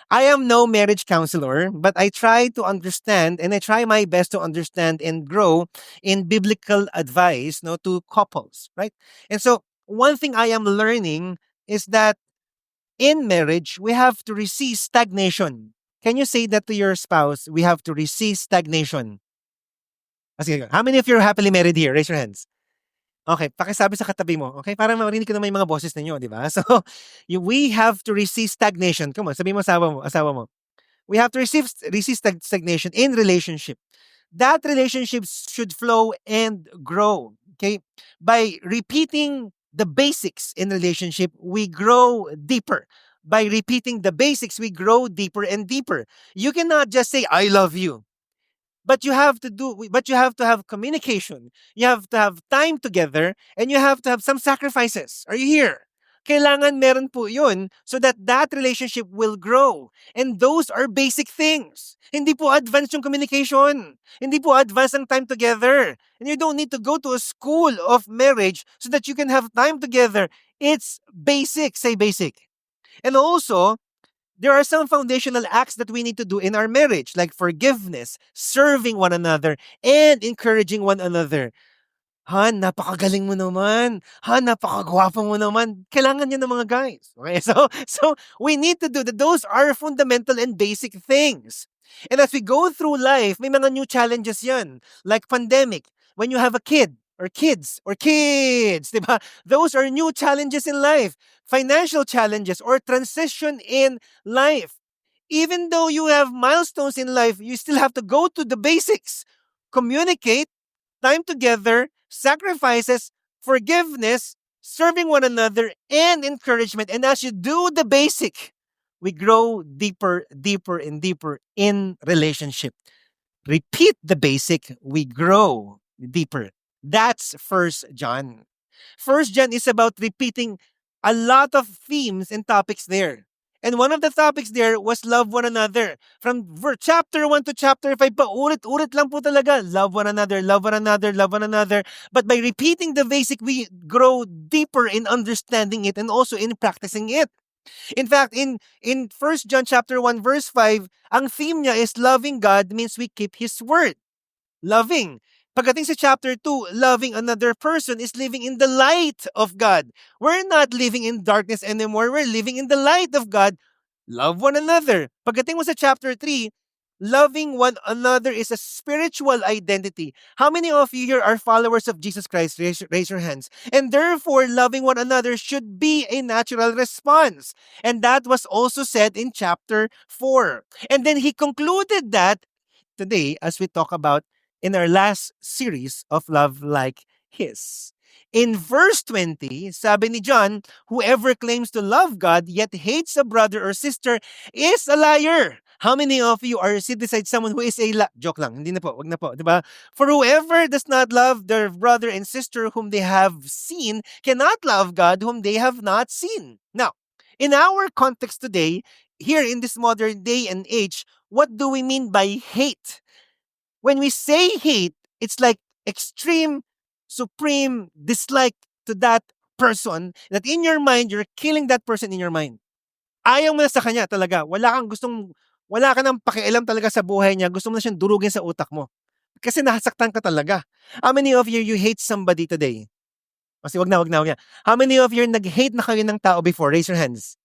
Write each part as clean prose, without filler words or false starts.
I am no marriage counselor, but I try to understand and I try my best to understand and grow in biblical advice, no, to couples, right? And so one thing I am learning is that in marriage, we have to resist stagnation. Can you say that to your spouse? We have to resist stagnation. Sige, how many of you are happily married here? Raise your hands. Okay, pakisabi sa katabi mo, okay? Para marinig ko naman yung mga boses ninyo, di ba? So, we have to resist stagnation. Come on, sabi mo asawa mo. We have to resist stagnation in relationship. That relationship should flow and grow. Okay? By repeating the basics in relationship, we grow deeper. By repeating the basics, we grow deeper and deeper. You cannot just say, I love you. But you have to have communication. You have to have time together and you have to have some sacrifices. Are you here? Kailangan meron po yun so that that relationship will grow. And those are basic things. Hindi po advanced yung communication. Hindi po advanced ang time together. And you don't need to go to a school of marriage so that you can have time together. It's basic. Say basic. And also, there are some foundational acts that we need to do in our marriage, like forgiveness, serving one another, and encouraging one another. Han, napakagaling mo naman. Han, napakagwapo mo naman. Kailangan yan ng mga guys. Okay, so we need to do that. Those are fundamental and basic things. And as we go through life, may mga new challenges yan. Like pandemic, when you have a kid, or kids, di ba? Those are new challenges in life. Financial challenges or transition in life. Even though you have milestones in life, you still have to go to the basics. Communicate, time together, sacrifices, forgiveness, serving one another, and encouragement. And as you do the basic, we grow deeper, deeper, and deeper in relationship. Repeat the basic, we grow deeper. That's First John. First John is about repeating a lot of themes and topics there. And one of the topics there was love one another. From chapter 1 to chapter 5, paulit-ulit lang po talaga. Love one another, love one another, love one another. But by repeating the basic, we grow deeper in understanding it and also in practicing it. In fact, in First John chapter 1 verse 5, ang theme niya is loving God means we keep His word. Loving. Pagdating sa chapter 2, loving another person is living in the light of God. We're not living in darkness anymore. We're living in the light of God. Love one another. Pagdating mo sa chapter 3, loving one another is a spiritual identity. How many of you here are followers of Jesus Christ? Raise your hands. And therefore, loving one another should be a natural response. And that was also said in chapter 4. And then he concluded that today as we talk about in our last series of Love Like His. In verse 20, sabi ni John, whoever claims to love God yet hates a brother or sister is a liar. How many of you are sit beside someone who is a joke lang, hindi na po, wag na po, 'di ba? For whoever does not love their brother and sister whom they have seen cannot love God whom they have not seen. Now, in our context today, here in this modern day and age, what do we mean by hate? When we say hate, it's like extreme, supreme dislike to that person that in your mind, you're killing that person in your mind. Ayaw mo na sa kanya talaga. Wala ka nang pakialam talaga sa buhay niya. Gusto mo na siyang durugin sa utak mo. Kasi nasaktan ka talaga. How many of you hate somebody today? Kasi wag na. How many of you nag-hate na kayo ng tao before? Raise your hands.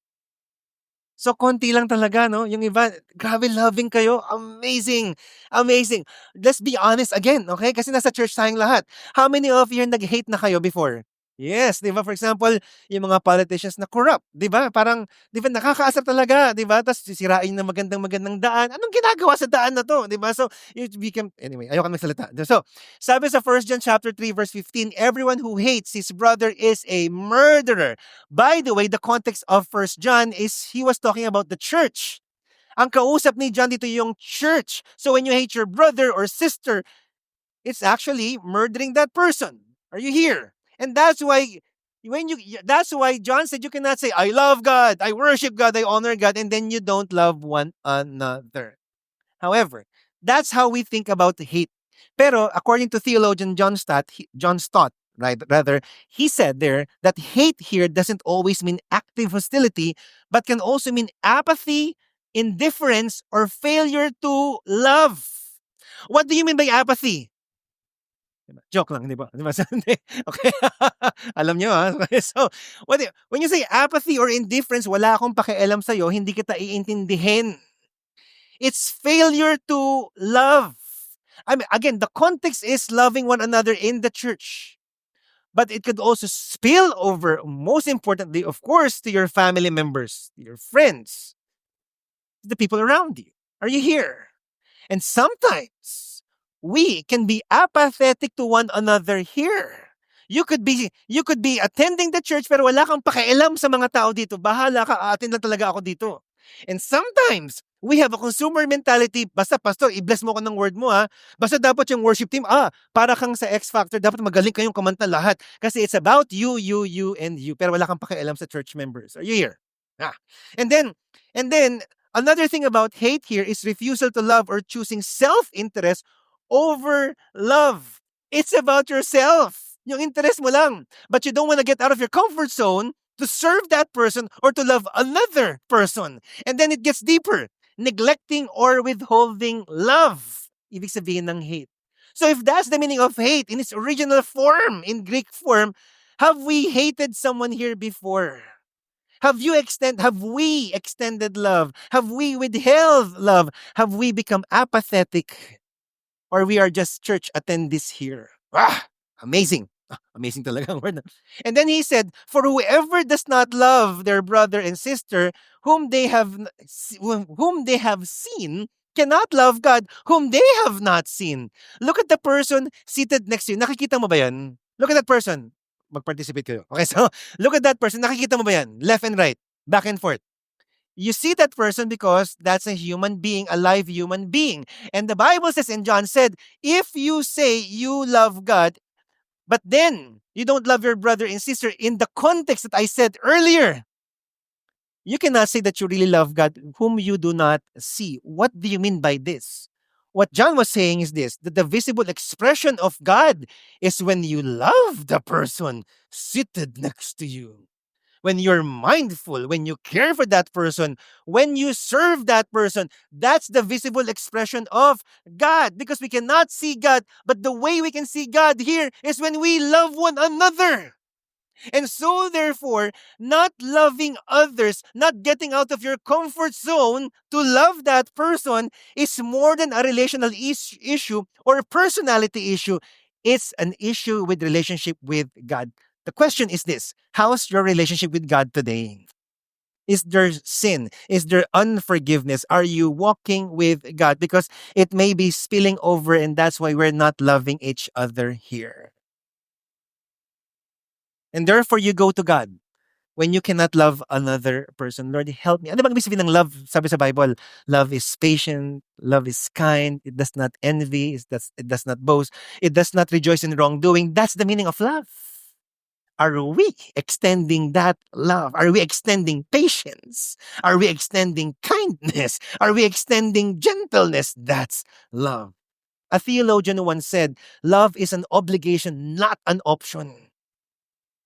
So, konti lang talaga, no? Yung iba, grabe loving kayo. Amazing. Amazing. Let's be honest again, okay? Kasi nasa church tayong lahat. How many of you nag-hate na kayo before? Yes, di ba? For example, yung mga politicians na corrupt, di ba? Parang, di ba, nakakaasar talaga, di ba? Tapos sisirain ng magandang daan. Anong ginagawa sa daan na to, di ba? So, you become, anyway, ayoko magsalita. So, sabi sa 1 John chapter 3, verse 15, everyone who hates his brother is a murderer. By the way, the context of 1 John is he was talking about the church. Ang kausap ni John dito yung church. So, when you hate your brother or sister, it's actually murdering that person. Are you here? And that's why John said you cannot say I love God, I worship God, I honor God, and then you don't love one another. However, that's how we think about hate. Pero according to theologian John Stott, right, rather, he said there that hate here doesn't always mean active hostility, but can also mean apathy, indifference, or failure to love. What do you mean by apathy? Joke lang, di ba? Di ba? Okay. Alam niyo, ha? Okay, so, when you say apathy or indifference, wala akong pakialam sa'yo, hindi kita iintindihin. It's failure to love. I mean, again, the context is loving one another in the church. But it could also spill over, most importantly, of course, to your family members, your friends, the people around you. Are you here? And sometimes we can be apathetic to one another here. You could be attending the church pero wala kang pakialam sa mga tao dito. Bahala ka, aatin lang talaga ako dito. And sometimes we have a consumer mentality. Basta pastor, i-bless mo ko ng word mo ha. Basta dapat yung worship team, para kang sa X Factor, dapat magaling kayong kumanta lahat. Kasi it's about you, and you. Pero wala kang pakialam sa church members. Are you here? And then another thing about hate here is refusal to love or choosing self-interest over love. It's about yourself. Yung interest mo lang. But you don't want to get out of your comfort zone to serve that person or to love another person. And then it gets deeper. Neglecting or withholding love. Ibig sabihin ng hate. So if that's the meaning of hate in its original form, in Greek form, have we hated someone here before? Have we extended love? Have we withheld love? Have we become apathetic? Or we are just church attendees here? Amazing. Amazing talaga ang word. And then he said, for whoever does not love their brother and sister whom they have seen cannot love God whom they have not seen. Look at the person seated next to you. Nakikita mo ba yan? Look at that person. Mag-participate kayo. Okay, so look at that person. Nakikita mo ba yan? Left and right. Back and forth. You see that person because that's a human being, a live human being. And the Bible says, and John said, if you say you love God, but then you don't love your brother and sister in the context that I said earlier, you cannot say that you really love God whom you do not see. What do you mean by this? What John was saying is this, that the visible expression of God is when you love the person seated next to you. When you're mindful, when you care for that person, when you serve that person, that's the visible expression of God. Because we cannot see God, but the way we can see God here is when we love one another. And so, therefore, not loving others, not getting out of your comfort zone to love that person is more than a relational issue or a personality issue. It's an issue with relationship with God. The question is this, how's your relationship with God today? Is there sin? Is there unforgiveness? Are you walking with God? Because it may be spilling over and that's why we're not loving each other here. And therefore, you go to God when you cannot love another person. Lord, help me. Ano bang ibig sabihin ng love? Sabi sa Bible, love is patient, love is kind, it does not envy, it does not boast, it does not rejoice in wrongdoing. That's the meaning of love. Are we extending that love? Are we extending patience? Are we extending kindness? Are we extending gentleness? That's love. A theologian once said, love is an obligation, not an option.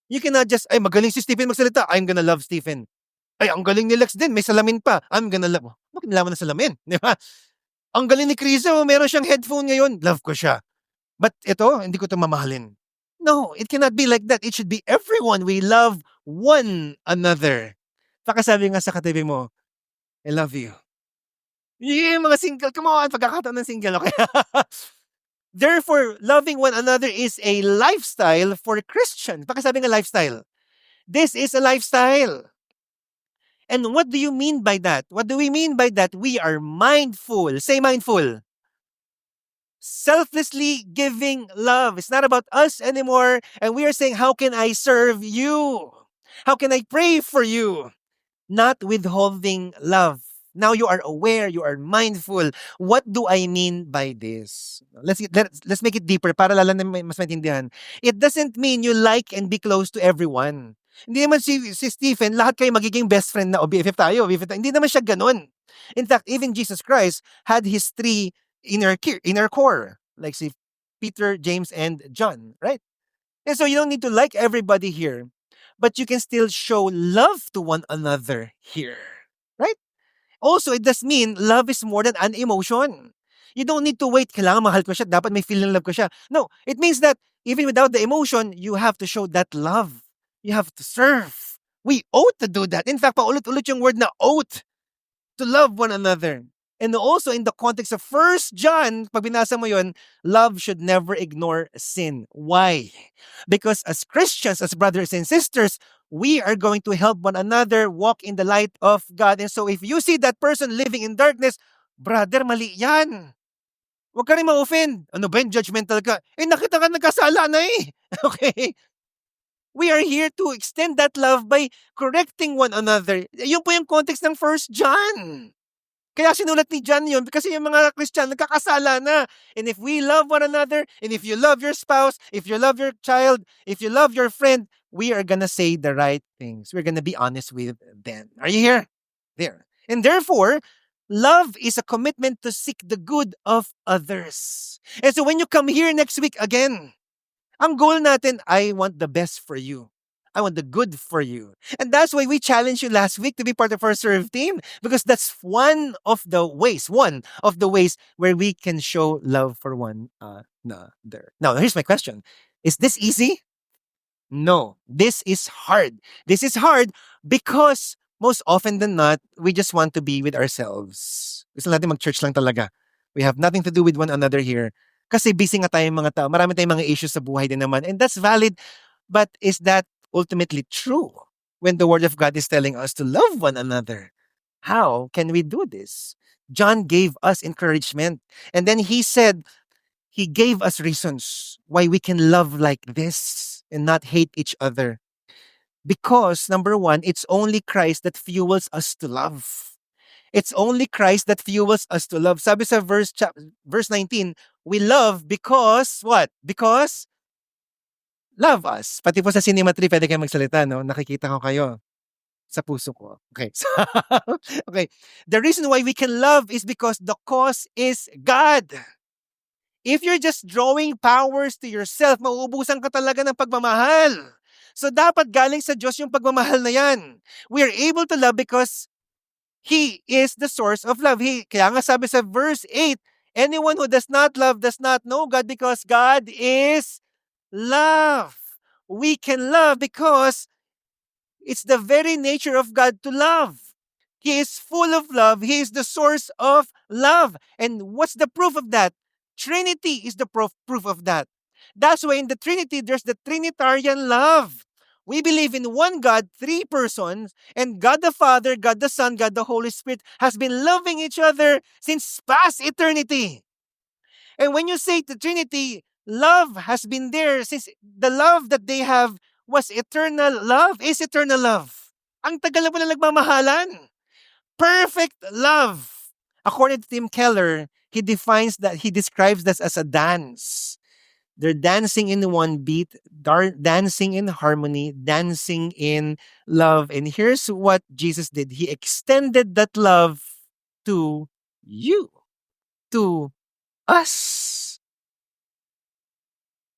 You cannot just, ay, magaling si Stephen magsalita, I'm gonna love Stephen. Ay, ang galing ni Lex din, may salamin pa, I'm gonna love. Bakit nilaman ng salamin? Di ba? Ang galing ni Criso, meron siyang headphone ngayon, love ko siya. But ito, hindi ko ito mamahalin. No, it cannot be like that. It should be everyone. We love one another. Pakasabi nga sa katabi mo, I love you. Yeah, mga single, come on, pagkakataon ng single, okay? Therefore, loving one another is a lifestyle for Christians. Pakasabi nga lifestyle. This is a lifestyle. And what do you mean by that? What do we mean by that? We are mindful. Say mindful. Selflessly giving love. It's not about us anymore. And we are saying, how can I serve you? How can I pray for you? Not withholding love. Now you are aware, you are mindful. What do I mean by this? Let's make it deeper para lalo na mas maintindihan. It doesn't mean you like and be close to everyone. Hindi naman si Stephen, lahat kayo magiging best friend na o BFF tayo. Hindi naman siya ganun. In fact, even Jesus Christ had his three inner core, like si Peter, James, and John, right? And so you don't need to like everybody here, but you can still show love to one another here, right? also, it does mean love is more than an emotion. You don't need to wait, kailangan mahal ko siya, dapat may feeling love ko siya. No, it means that even without the emotion, you have to show that love. You have to serve. We ought to do that. In fact, paulit-ulit yung word na ought, to love one another. And also in the context of First John, pag binasa mo yun, love should never ignore sin. Why? Because as Christians, as brothers and sisters, we are going to help one another walk in the light of God. And so if you see that person living in darkness, brother, mali yan. Huwag ka rin ma-offend. Ano ba yun? Judgmental ka. Nakita ka nagkasala na eh. Okay? We are here to extend that love by correcting one another. Yun po yung context ng First John. Kaya sinulat ni John yun kasi yung mga Christian nagkakasala na. And if we love one another, and if you love your spouse, if you love your child, if you love your friend, we are gonna say the right things. We're gonna be honest with them. Are you here? There. And therefore, love is a commitment to seek the good of others. And so when you come here next week again, ang goal natin, I want the best for you. I want the good for you. And that's why we challenged you last week to be part of our serve team, because that's one of the ways where we can show love for one another. Now, here's my question. Is this easy? No, this is hard. This is hard because most often than not, we just want to be with ourselves. Gusto natin mag-church lang talaga. We have nothing to do with one another here. Kasi busy nga tayong mga tao. Marami tayong mga issues sa buhay din naman. And that's valid. But is that ultimately true when the Word of God is telling us to love one another? How can we do this? John gave us encouragement. And then he said, he gave us reasons why we can love like this and not hate each other. Because, number one, it's only Christ that fuels us to love. It's only Christ that fuels us to love. Sabi sa verse 19, we love because, what? Because love us. Pati po sa Cinema 3, pwede kayo magsalita, no? Nakikita ko kayo sa puso ko. Okay. Okay. The reason why we can love is because the cause is God. If you're just drawing powers to yourself, mauubusan ka talaga ng pagmamahal. So dapat galing sa Diyos yung pagmamahal na yan. We are able to love because He is the source of love. Kaya nga sabi sa verse 8, anyone who does not love does not know God because God is love. We can love because it's the very nature of God to love. He is full of love. He is the source of love. And what's the proof of that? Trinity is the proof of that. That's why in the Trinity, there's the Trinitarian love. We believe in one God, three persons, and God the Father, God the Son, God the Holy Spirit has been loving each other since past eternity. And when you say the Trinity, love has been there since the love that they have was eternal love, is eternal love. Ang tagal na po na nagmamahalan. Perfect love. According to Tim Keller, he describes this as a dance. They're dancing in one beat, dancing in harmony, dancing in love. And here's what Jesus did. He extended that love to you, to us.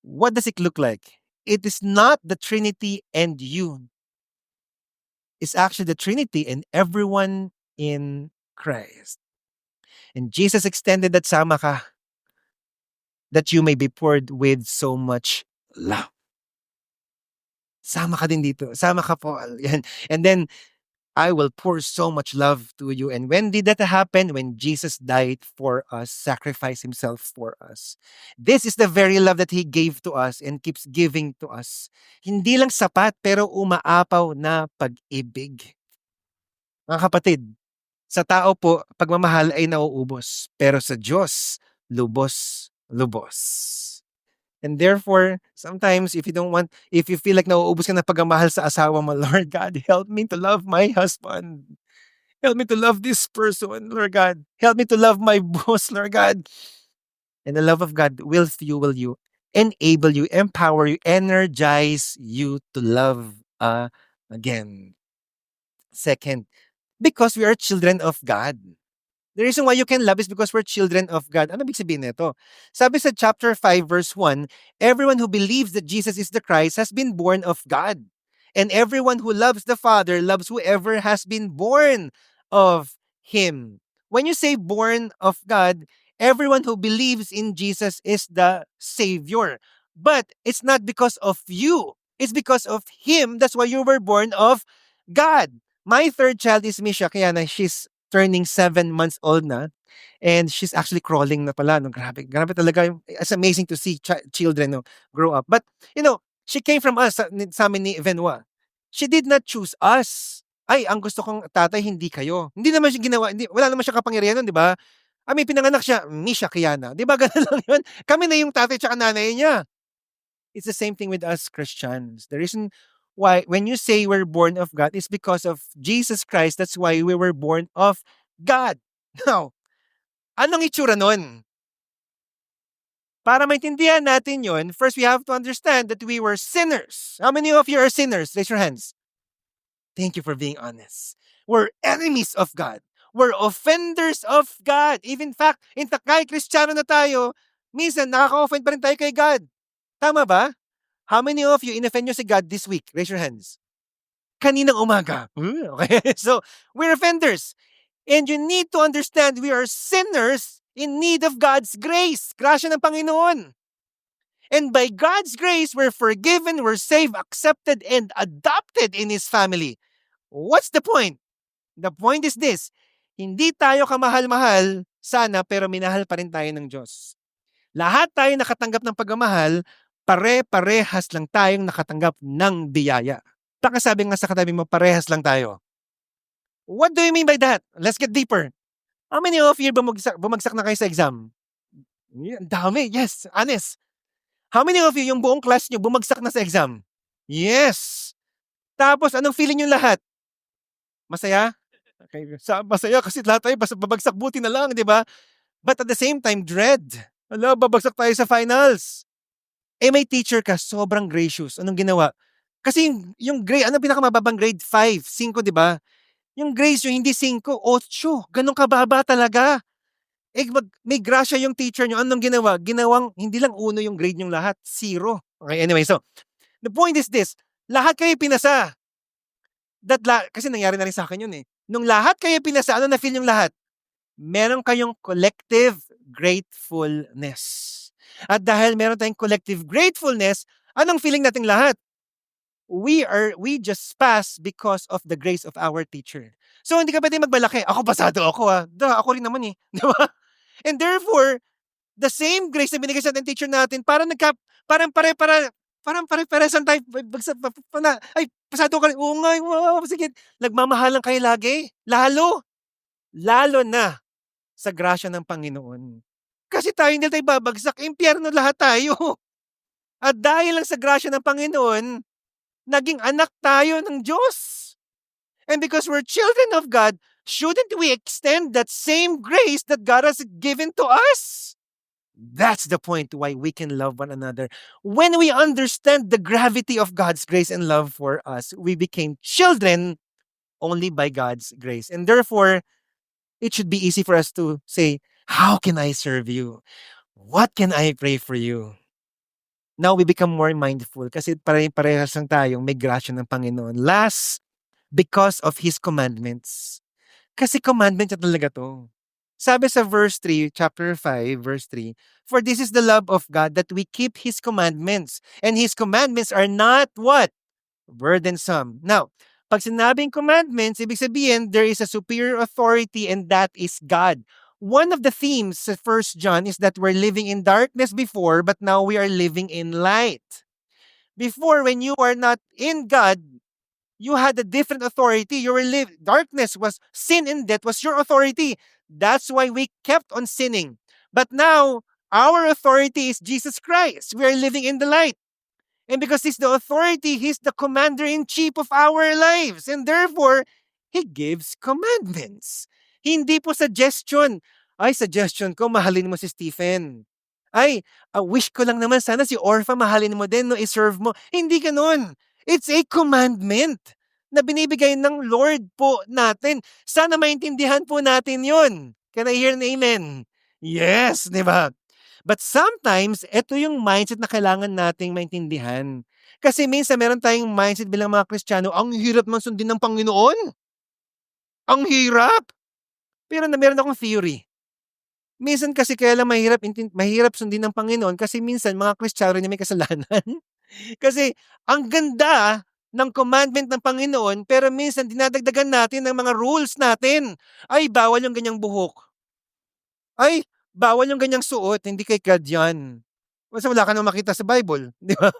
What does it look like? It is not the Trinity and you. It's actually the Trinity and everyone in Christ. And Jesus extended that sama ka, that you may be poured with so much love. Sama ka din dito. Sama ka po. Yan. And then, I will pour so much love to you. And when did that happen? When Jesus died for us, sacrificed Himself for us. This is the very love that He gave to us and keeps giving to us. Hindi lang sapat, pero umaapaw na pag-ibig. Mga kapatid, sa tao po, pagmamahal ay nauubos. Pero sa Diyos, lubos. And therefore, sometimes if you feel like nauubos ka na pagmamahal sa asawa mo, Lord God, help me to love my husband. Help me to love this person, Lord God. Help me to love my boss, Lord God. And the love of God will fuel you, enable you, empower you, energize you to love again. Second, because we are children of God. The reason why you can love is because we're children of God. Ano ibig sabihin nito? Sabi sa chapter 5 verse 1, everyone who believes that Jesus is the Christ has been born of God. And everyone who loves the Father loves whoever has been born of Him. When you say born of God, everyone who believes in Jesus is the Savior. But it's not because of you. It's because of Him. That's why you were born of God. My third child is Misha, kaya na she's turning 7 months old na. And she's actually crawling na pala. No? Grabe, grabe talaga. It's amazing to see children no, grow up. But, she came from us, sa amin ni Venwa. She did not choose us. Ay, ang gusto kong tatay, hindi kayo. Hindi naman siya ginawa, wala naman siya kapangyarihan nun, di ba? Pinanganak siya, Misha Kiana. Di ba ganun lang yun? Kami na yung tatay tsaka nanay niya. It's the same thing with us Christians. The reason why, when you say we're born of God, is because of Jesus Christ. That's why we were born of God. Now, anong itsura nun? Para maintindihan natin yon, first we have to understand that we were sinners. How many of you are sinners? Raise your hands. Thank you for being honest. We're enemies of God. We're offenders of God. Even fact, kahit Kristiyano na tayo, minsan nakaka-offend pa rin tayo kay God. Tama ba? How many of you in-offend nyo si God this week? Raise your hands. Kaninang umaga. Okay. So, we're offenders. And you need to understand we are sinners in need of God's grace. Grasya ng Panginoon. And by God's grace, we're forgiven, we're saved, accepted, and adopted in His family. What's the point? The point is this, hindi tayo kamahal-mahal sana pero minahal pa rin tayo ng Diyos. Lahat tayo nakatanggap ng pagmamahal, pare-parehas lang tayong nakatanggap ng biyaya. Baka sabi nga sa katabi mo, parehas lang tayo. What do you mean by that? Let's get deeper. How many of you bumagsak na kayo sa exam? Ang dami, yes, honest. How many of you, yung buong class nyo, bumagsak na sa exam? Yes. Tapos, anong feeling nyo lahat? Masaya? Okay. Masaya kasi lahat tayo babagsak, buti na lang, di ba? But at the same time, dread. Babagsak tayo sa finals. May teacher ka, sobrang gracious. Anong ginawa? Kasi yung grade, anong pinakamababang grade? 5, 5, di ba? Yung grades yung hindi 5, 8. Ganun kababa talaga. May grasya yung teacher nyo. Anong ginawa? Ginawang, hindi lang 1 yung grade nyo lahat. 0. Okay, anyway, so, the point is this. Lahat kayo pinasa. Kasi nangyari na rin sa akin yun eh. Nung lahat kayo pinasa, ano na feel yung lahat? Meron kayong collective gratefulness. At dahil meron tayong collective gratefulness, anong feeling nating lahat? We just pass because of the grace of our teacher. So hindi ka pwede magmalaki. Ako pasado ako ako rin naman eh. Di ba? And therefore, the same grace na binigay sa ating teacher natin, parang pare-paresan tayo. Ay, pasado ka rin. Oo nga, wow, sige. Nagmamahalan kayo lagi. Lalo na sa grasya ng Panginoon. Kasi tayo hindi tayo babagsak. Impyerno lahat tayo. At dahil lang sa grasya ng Panginoon, naging anak tayo ng Diyos. And because we're children of God, shouldn't we extend that same grace that God has given to us? That's the point why we can love one another. When we understand the gravity of God's grace and love for us, we became children only by God's grace. And therefore, it should be easy for us to say, how can I serve you? What can I pray for you? Now we become more mindful kasi parehas lang tayong may grasya ng Panginoon. Last, because of His commandments. Kasi commandment na talaga to. Sabi sa verse 3, chapter 5, verse 3, for this is the love of God that we keep His commandments. And His commandments are not what? Burdensome. Now, pag sinabing commandments, ibig sabihin, there is a superior authority and that is God. One of the themes sa 1 John is that we're living in darkness before, but now we are living in light. Before, when you are not in God, you had a different authority. Darkness was sin and death was your authority. That's why we kept on sinning. But now, our authority is Jesus Christ. We are living in the light. And because He's the authority, He's the commander-in-chief of our lives. And therefore, He gives commandments. Hindi po suggestion. Ay, suggestion ko, mahalin mo si Stephen. Ay, wish ko lang naman sana si Orpha mahalin mo din, no, i-serve mo. Hindi ganun. It's a commandment na binibigay ng Lord po natin. Sana maintindihan po natin yun. Can I hear an amen? Yes, di ba? But sometimes, ito yung mindset na kailangan nating maintindihan. Kasi minsan meron tayong mindset bilang mga Kristiyano, ang hirap man sundin ng Panginoon. Ang hirap. Pero meron akong theory. Minsan kasi kaya lang mahirap sundin ng Panginoon kasi minsan mga Kristiyano na may kasalanan. Kasi ang ganda ng commandment ng Panginoon pero minsan dinadagdagan natin ng mga rules natin. Ay, bawal yung ganyang buhok. Ay, bawal yung ganyang suot, hindi kay God yan. Basta wala ka namang makita sa Bible, di ba?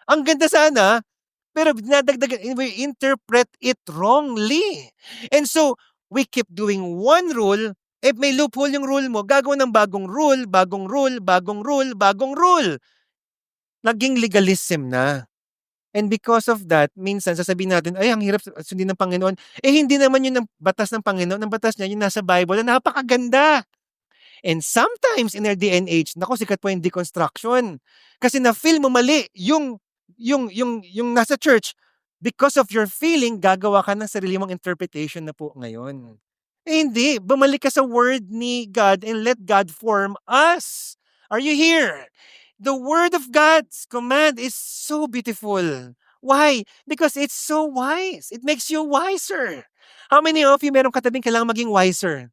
Ang ganda sana, pero dinadagdagan, we interpret it wrongly. And so, we keep doing one rule, if may loophole yung rule mo, gagawa ng bagong rule, bagong rule, bagong rule, bagong rule. Naging legalism na. And because of that, minsan sasabihin natin, ay, ang hirap sundin ng Panginoon. Eh, hindi naman yun ang batas ng Panginoon. Ang batas niya, yung nasa Bible, na napakaganda. And sometimes in our day and age, naku, sikat po yung deconstruction. Kasi na-feel mo mali yung nasa church. Because of your feeling, gagawa ka ng sarili mong interpretation na po ngayon. Eh, hindi. Bumalik ka sa word ni God and let God form us. Are you here? The word of God's command is so beautiful. Why? Because it's so wise. It makes you wiser. How many of you merong katabing kailangan maging wiser?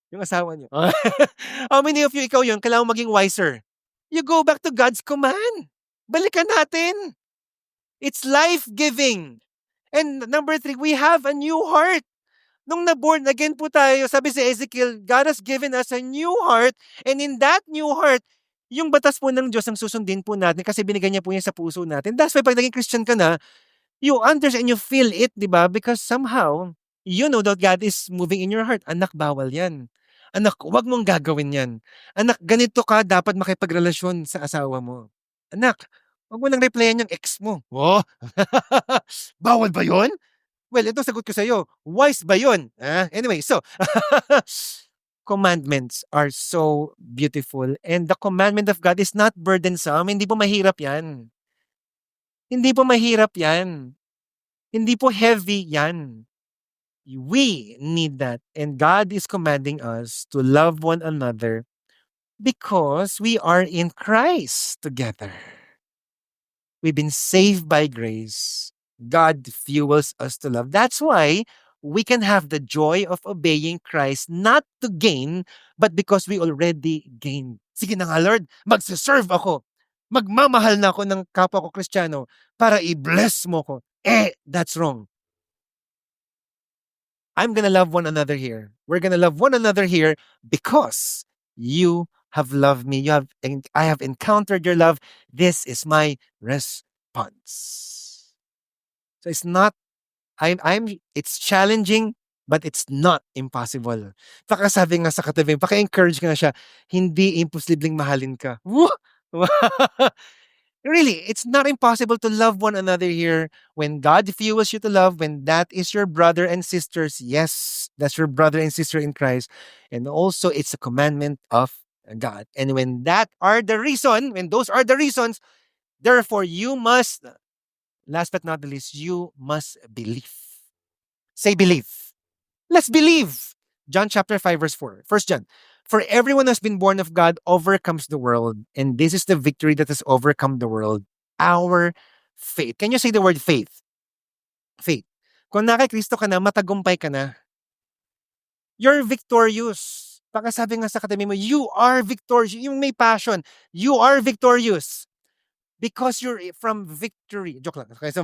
Yung asawa niyo. How many of you, ikaw yun, kailangan maging wiser? You go back to God's command. Balikan natin. It's life-giving. And number 3, we have a new heart. Nung na-born again po tayo, sabi si Ezekiel, God has given us a new heart, and in that new heart, yung batas po ng Diyos ang susundin po natin kasi binigay niya po niya sa puso natin. That's why pag naging Christian ka na, you understand, you feel it, di ba? Because somehow, you know that God is moving in your heart. Anak, bawal yan. Anak, huwag mong gagawin yan. Anak, ganito ka dapat makipagrelasyon sa asawa mo. Anak, huwag mo nang replyan yung ex mo. Oh, bawal ba yun? Well, ito sagot ko sa iyo. Wise ba yun? Anyway, so, commandments are so beautiful and the commandment of God is not burdensome. Hindi po mahirap yan. Hindi po mahirap yan. Hindi po heavy yan. We need that. And God is commanding us to love one another because we are in Christ together. We've been saved by grace. God fuels us to love. That's why we can have the joy of obeying Christ, not to gain, but because we already gained. Sige na nga, Lord, magsiserve ako. Magmamahal na ako ng kapwa ko Kristiyano para i-bless mo ko. That's wrong. I'm gonna love one another here. We're gonna love one another here because you have loved me. I have encountered your love. This is my response. So it's not, it's challenging, but it's not impossible. Sabi nga sa katabi, paka-encourage ka na siya, hindi imposibleng mahalin ka. Woo! Really, it's not impossible to love one another here. When God fuels you to love, when that is your brother and sisters, yes, that's your brother and sister in Christ. And also, it's a commandment of God. And when those are the reasons, therefore, you must, last but not the least, you must believe. Say believe. Let's believe. John chapter 5, verse 4. 1 John. For everyone who has been born of God overcomes the world. And this is the victory that has overcome the world. Our faith. Can you say the word faith? Faith. Kung naka Kristo ka na, matagumpay ka na. You're victorious. Baka sabi nga sa katabi mo, you are victorious. Yung may passion. You are victorious. Because you're from victory. Joke lang. Okay, so,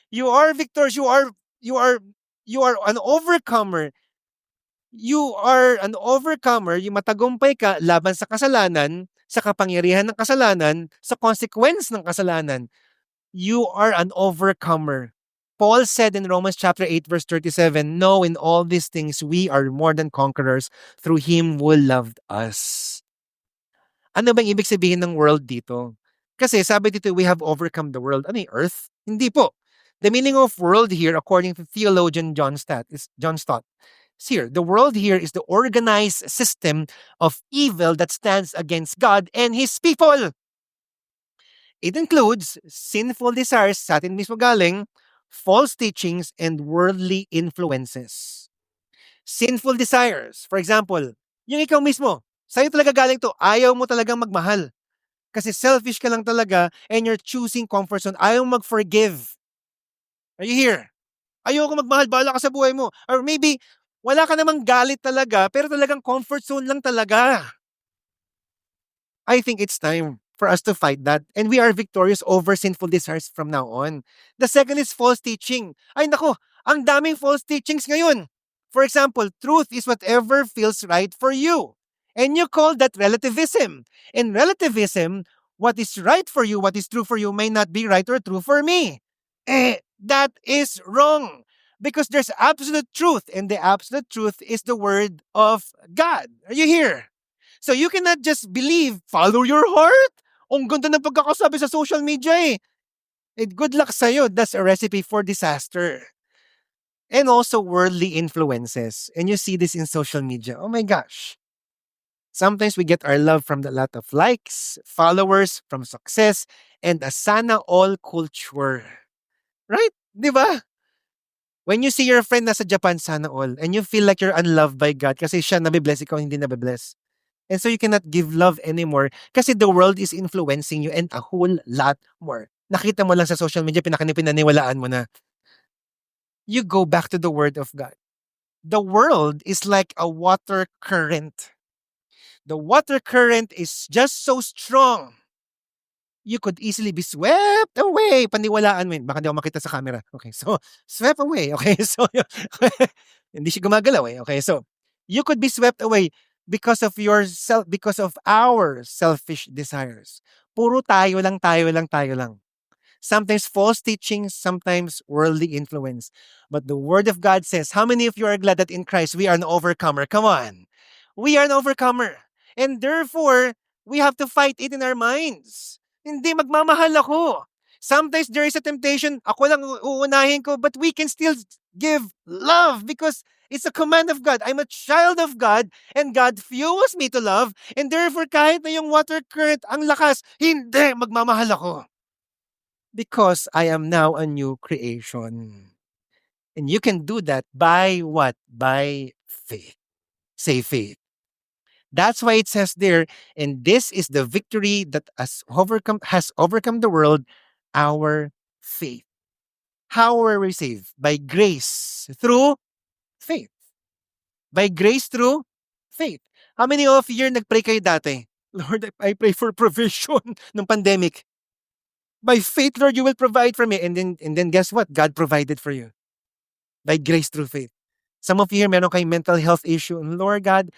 you are victorious. You are an overcomer. You are an overcomer, yung matagumpay ka laban sa kasalanan, sa kapangyarihan ng kasalanan, sa consequence ng kasalanan. You are an overcomer. Paul said in Romans chapter 8 verse 37, "No, in all these things we are more than conquerors through him who loved us." Ano bang ibig sabihin ng world dito? Kasi sabi dito, we have overcome the world. Ano yung earth? Hindi po. The meaning of world here, according to theologian John Stott, is here. The world here is the organized system of evil that stands against God and His people. It includes sinful desires, sa atin mismo galing, false teachings, and worldly influences. Sinful desires. For example, yung ikaw mismo, sa'yo talaga galing to, ayaw mo talagang magmahal. Kasi selfish ka lang talaga and you're choosing comfort zone. Ayaw mag-forgive. Are you here? Ayoko magmahal, bahala ka sa buhay mo. Or maybe, Wala ka namang galit talaga, pero talagang comfort zone lang talaga. I think it's time for us to fight that, and we are victorious over sinful desires from now on. The second is false teaching. Ay nako, ang daming false teachings ngayon. For example, truth is whatever feels right for you. And you call that relativism. In relativism, what is right for you, what is true for you may not be right or true for me. That is wrong. Because there's absolute truth, and the absolute truth is the word of God. Are you here? So you cannot just believe, follow your heart. Ang ganda ng pagkakasabi sa social media eh. Good luck sa'yo. That's a recipe for disaster. And also worldly influences. And you see this in social media. Oh my gosh. Sometimes we get our love from the lot of likes, followers, from success, and a sana all culture. Right? Di ba? When you see your friend nasa Japan, sana all, and you feel like you're unloved by God kasi siya nabibless, ikaw hindi nabibless. And so you cannot give love anymore kasi the world is influencing you and a whole lot more. Nakita mo lang sa social media, pinaniwalaan mo na. You go back to the word of God. The world is like a water current. The water current is just so strong. You could easily be swept away. Paniwalaan mo yun. Baka di ako makita sa camera. Okay, so, swept away. Okay, so, hindi siya gumagalaw eh. Okay, so, you could be swept away because of our selfish desires. Puro tayo lang, tayo lang, tayo lang. Sometimes false teachings, sometimes worldly influence. But the word of God says, how many of you are glad that in Christ we are an overcomer? Come on. We are an overcomer. And therefore, we have to fight it in our minds. Hindi magmamahal ako. Sometimes there is a temptation, ako lang uunahin ko, but we can still give love because it's a command of God. I'm a child of God and God fuels me to love and therefore kahit na yung water current ang lakas, hindi magmamahal ako. Because I am now a new creation. And you can do that by what? By faith. Say faith. That's why it says there, and this is the victory that has overcome the world, our faith. How are we saved? By grace through faith. By grace through faith. How many of you nagpray kayo dati? Lord, I pray for provision ng pandemic. By faith, Lord, you will provide for me. And then guess what? God provided for you. By grace through faith. Some of you here, meron kayong mental health issue. And Lord God,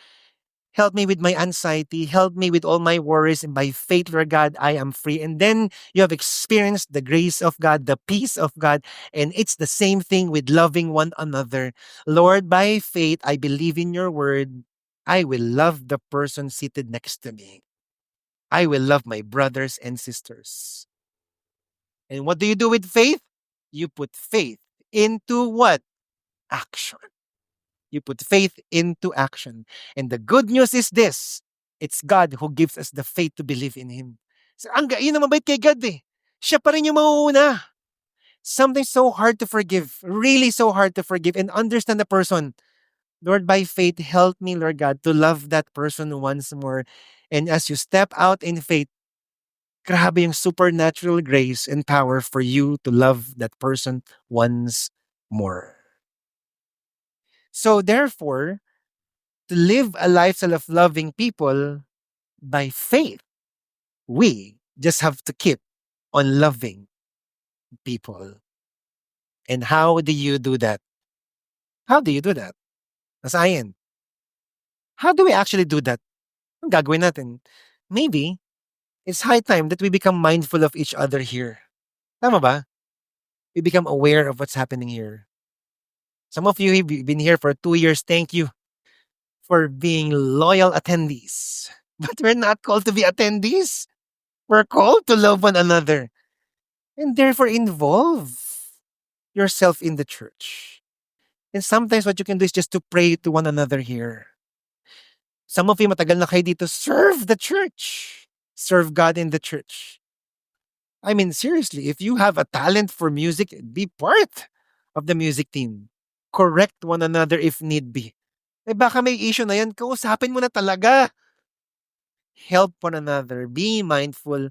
help me with my anxiety. Help me with all my worries. And by faith, Lord God, I am free. And then you have experienced the grace of God, the peace of God. And it's the same thing with loving one another. Lord, by faith, I believe in your word. I will love the person seated next to me. I will love my brothers and sisters. And what do you do with faith? You put faith into what? Action. You put faith into action. And the good news is this. It's God who gives us the faith to believe in Him. So, yun naman bait kay God eh. Siya pa rin yung mauuna. Something so hard to forgive. Really so hard to forgive and understand the person. Lord, by faith, help me, Lord God, to love that person once more. And as you step out in faith, grabe yung supernatural grace and power for you to love that person once more. So therefore, to live a lifestyle of loving people by faith, we just have to keep on loving people. And how do you do that? How do you do that? Asayan, how do we actually do that? Ang gagawin natin? Maybe, it's high time that we become mindful of each other here. Tama ba? We become aware of what's happening here. Some of you have been here for 2 years. Thank you for being loyal attendees. But we're not called to be attendees. We're called to love one another and therefore involve yourself in the church. And sometimes what you can do is just to pray to one another here. Some of you matagal na kayo dito, serve the church. Serve God in the church. I mean, seriously, if you have a talent for music, be part of the music team. Correct one another if need be. Eh baka may issue na yan, kausapin mo na talaga. Help one another, be mindful,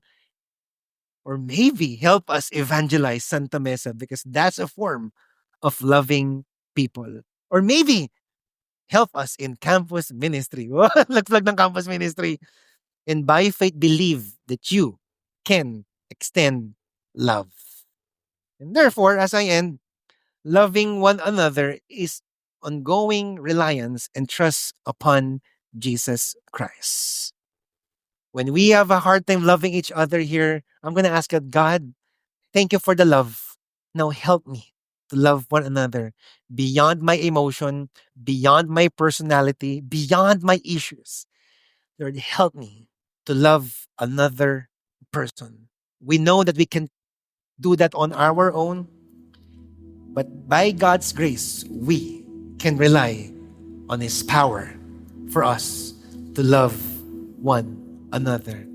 or maybe help us evangelize Santa Mesa because that's a form of loving people. Or maybe help us in campus ministry. Lag-flag ng campus ministry. And by faith, believe that you can extend love. And therefore, as I end, loving one another is ongoing reliance and trust upon Jesus Christ. When we have a hard time loving each other here, I'm going to ask God, thank you for the love. Now help me to love one another beyond my emotion, beyond my personality, beyond my issues. Lord, help me to love another person. We know that we can do that on our own, but by God's grace, we can rely on His power for us to love one another.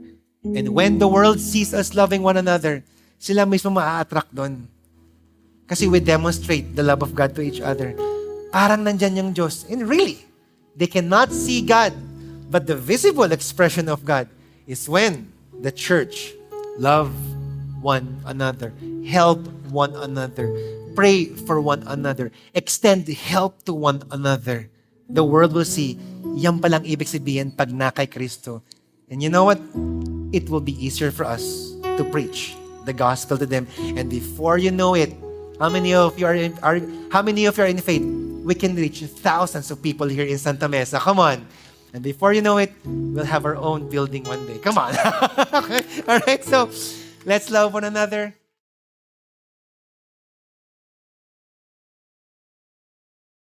And when the world sees us loving one another, sila mismo maa-attract doon. Kasi we demonstrate the love of God to each other. Parang nandyan yung Diyos. And really, they cannot see God, but the visible expression of God is when the church love one another, help one another, pray for one another, extend help to one another. The world will see, yan palang ibig sabihin pag na kay Kristo. And you know what? It will be easier for us to preach the gospel to them. And before you know it, how many of you are in faith? We can reach thousands of people here in Santa Mesa. Come on. And before you know it, we'll have our own building one day. Come on. Okay? All right. So let's love one another.